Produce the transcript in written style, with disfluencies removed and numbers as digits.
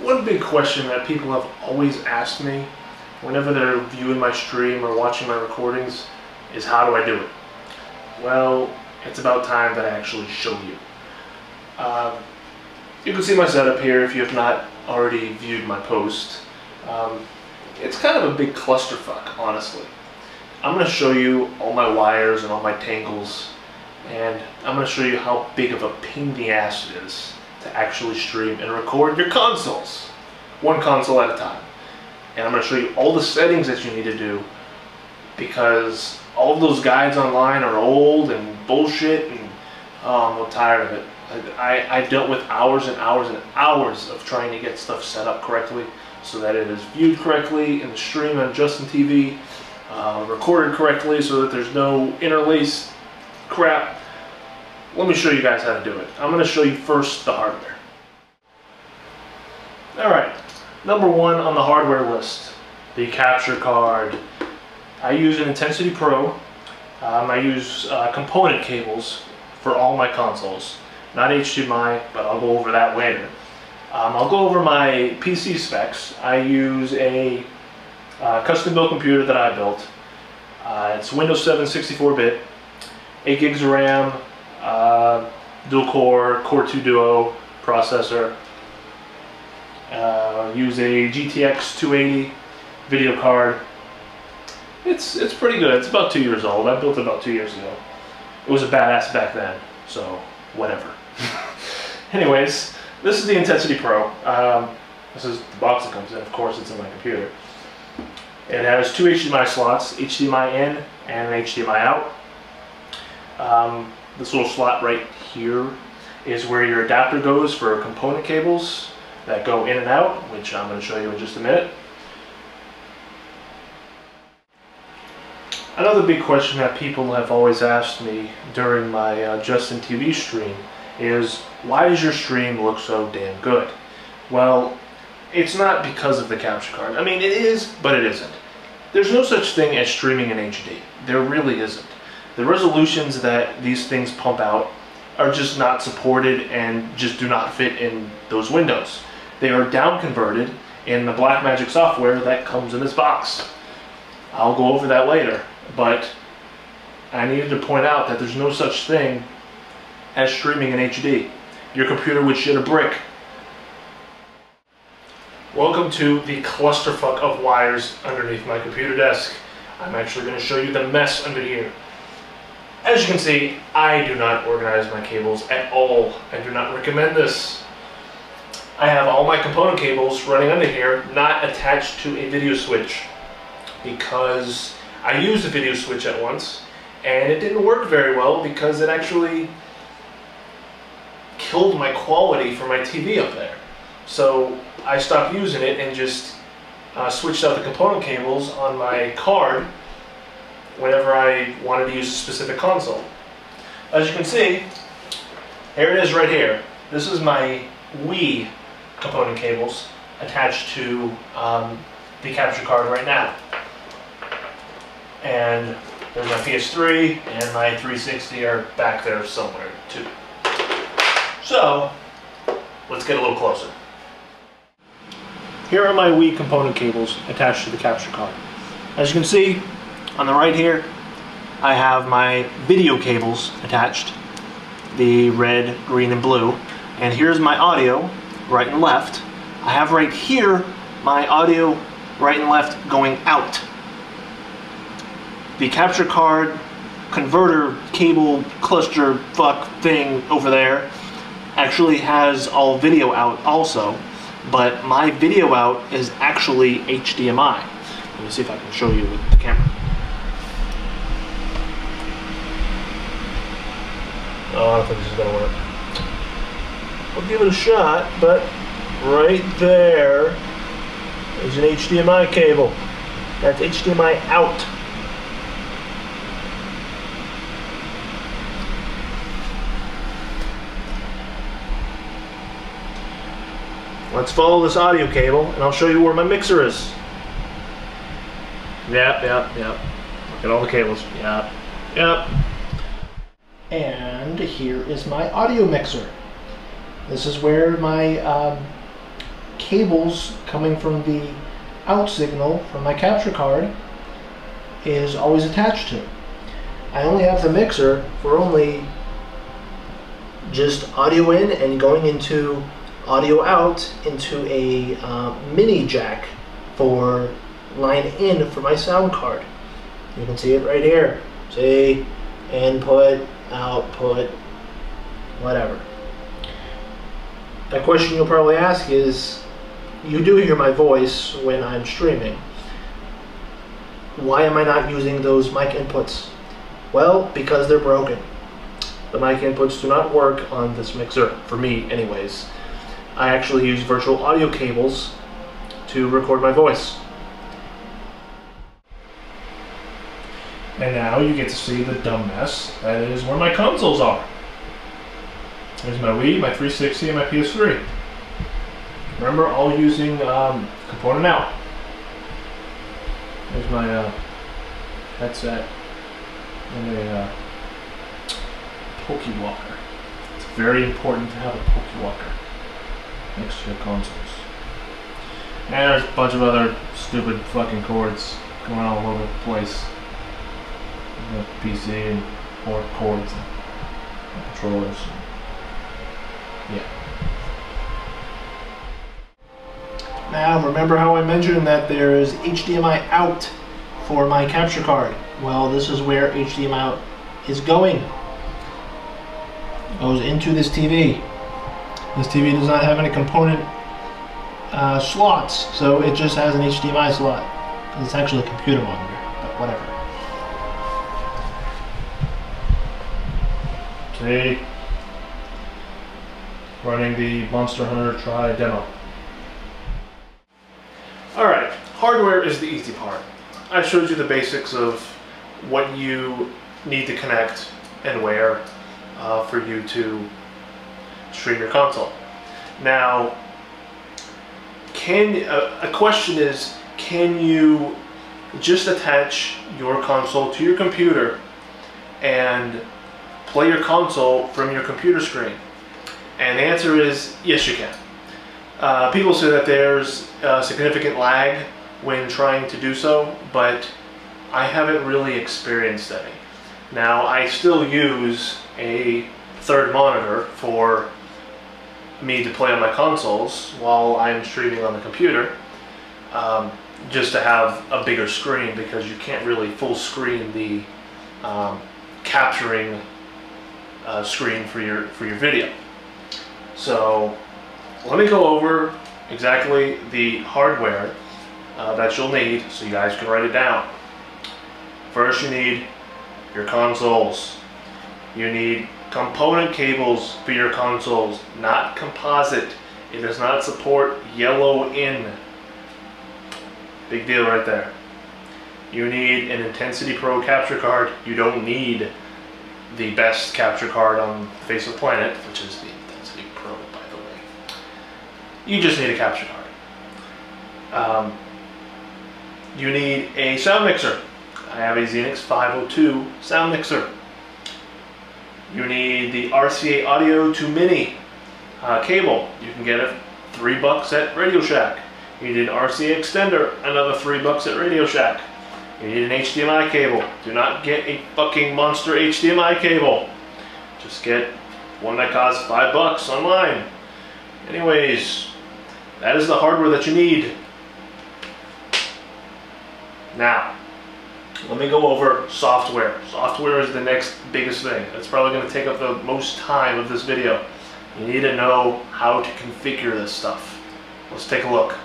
One big question that people have always asked me whenever they're viewing my stream or watching my recordings is, how do I do it? Well, it's about time that I actually show you. You can see my setup here if you have not already viewed my post. It's kind of a big clusterfuck, honestly. I'm going to show you all my wires and all my tangles, and I'm going to show you how big of a pain in the ass it is to actually stream and record your consoles, one console at a time. And I'm going to show you all the settings that you need to do, because all of those guides online are old and bullshit, and I'm tired of it. I dealt with hours and hours and hours of trying to get stuff set up correctly so that it is viewed correctly in the stream on Justin TV, recorded correctly so that there's no interlaced crap. Let me show you guys how to do it. I'm going to show you first the hardware. Alright, number one on the hardware list, the capture card. I use an Intensity Pro. I use component cables for all my consoles. Not HDMI, but I'll go over that later. I'll go over my PC specs. I use a custom built computer that I built. It's Windows 7 64-bit, 8 gigs of RAM, dual core, Core 2 Duo processor. Use a GTX 280 video card. It's pretty good. It's about 2 years old. I built it about 2 years ago. It was a badass back then, so whatever. Anyways, this is the Intensity Pro. This is the box it comes in. Of course, it's in my computer. It has two HDMI slots, HDMI in and an HDMI out. This little slot right here is where your adapter goes for component cables that go in and out, which I'm going to show you in just a minute. Another big question that people have always asked me during my Justin TV stream is, why does your stream look so damn good? Well, it's not because of the capture card. I mean, it is, but it isn't. There's no such thing as streaming in HD. There really isn't. The resolutions that these things pump out are just not supported and just do not fit in those windows. They are down converted in the Blackmagic software that comes in this box. I'll go over that later, but I needed to point out that there's no such thing as streaming in HD. Your computer would shit a brick. Welcome to the clusterfuck of wires underneath my computer desk. I'm actually going to show you the mess under here. As you can see, I do not organize my cables at all. I do not recommend this. I have all my component cables running under here, not attached to a video switch, because I used a video switch at once and it didn't work very well because it actually killed my quality for my TV up there. So I stopped using it and just switched out the component cables on my card whenever I wanted to use a specific console. As you can see, here it is right here. This is my Wii component cables attached to the capture card right now. And there's my PS3 and my 360 are back there somewhere too. So, let's get a little closer. Here are my Wii component cables attached to the capture card. As you can see, on the right here, I have my video cables attached, the red, green, and blue. And here's my audio, right and left. I have right here my audio, right and left, going out. The capture card converter cable cluster fuck thing over there actually has all video out also, but my video out is actually HDMI. Let me see if I can show you with the camera. Oh, I don't think this is gonna work. I'll give it a shot, but right there is an HDMI cable. That's HDMI out. Let's follow this audio cable and I'll show you where my mixer is. Yep. Look at all the cables. Yep. And here is my audio mixer. This is where my cables coming from the out signal from my capture card is always attached to. I only have the mixer for only just audio in and going into audio out into a mini jack for line in for my sound card. You can see it right here. See, input, output, whatever. A question you'll probably ask is, you do hear my voice when I'm streaming. Why am I not using those mic inputs? Well, because they're broken. The mic inputs do not work on this mixer, for me anyways. I actually use virtual audio cables to record my voice. And now you get to see the dumb mess that is where my consoles are. There's my Wii, my 360, and my PS3. Remember, all using component out. There's my headset and a Pokewalker. It's very important to have a Pokewalker next to your consoles. And there's a bunch of other stupid fucking cords going all over the place. PC and more cords and controllers. Yeah. Now, remember how I mentioned that there is HDMI out for my capture card? Well, this is where HDMI out is going. It goes into this TV. This TV does not have any component slots, so it just has an HDMI slot. It's actually a computer monitor, but whatever. See? Running the Monster Hunter Tri demo. Alright, hardware is the easy part. I showed you the basics of what you need to connect and where for you to stream your console. Now, a question is, can you just attach your console to your computer and play your console from your computer screen? And the answer is yes, you can. People say that there's significant lag when trying to do so, but I haven't really experienced any. Now, I still use a third monitor for me to play on my consoles while I'm streaming on the computer, just to have a bigger screen, because you can't really full screen the capturing screen for your video. So let me go over exactly the hardware that you'll need so you guys can write it down. First, you need your consoles. You need component cables for your consoles, not composite. It does not support yellow in. Big deal right there. You need an Intensity Pro capture card. You don't need the best capture card on the face of the planet, which is the Intensity Pro, by the way. You just need a capture card. You need a sound mixer. I have a Xenix 502 sound mixer. You need the RCA Audio to Mini cable. You can get it $3 at Radio Shack. You need an RCA extender, another $3 at Radio Shack. You need an HDMI cable. Do not get a fucking monster HDMI cable. Just get one that costs $5 online. Anyways, that is the hardware that you need. Now, let me go over software. Software is the next biggest thing. That's probably going to take up the most time of this video. You need to know how to configure this stuff. Let's take a look.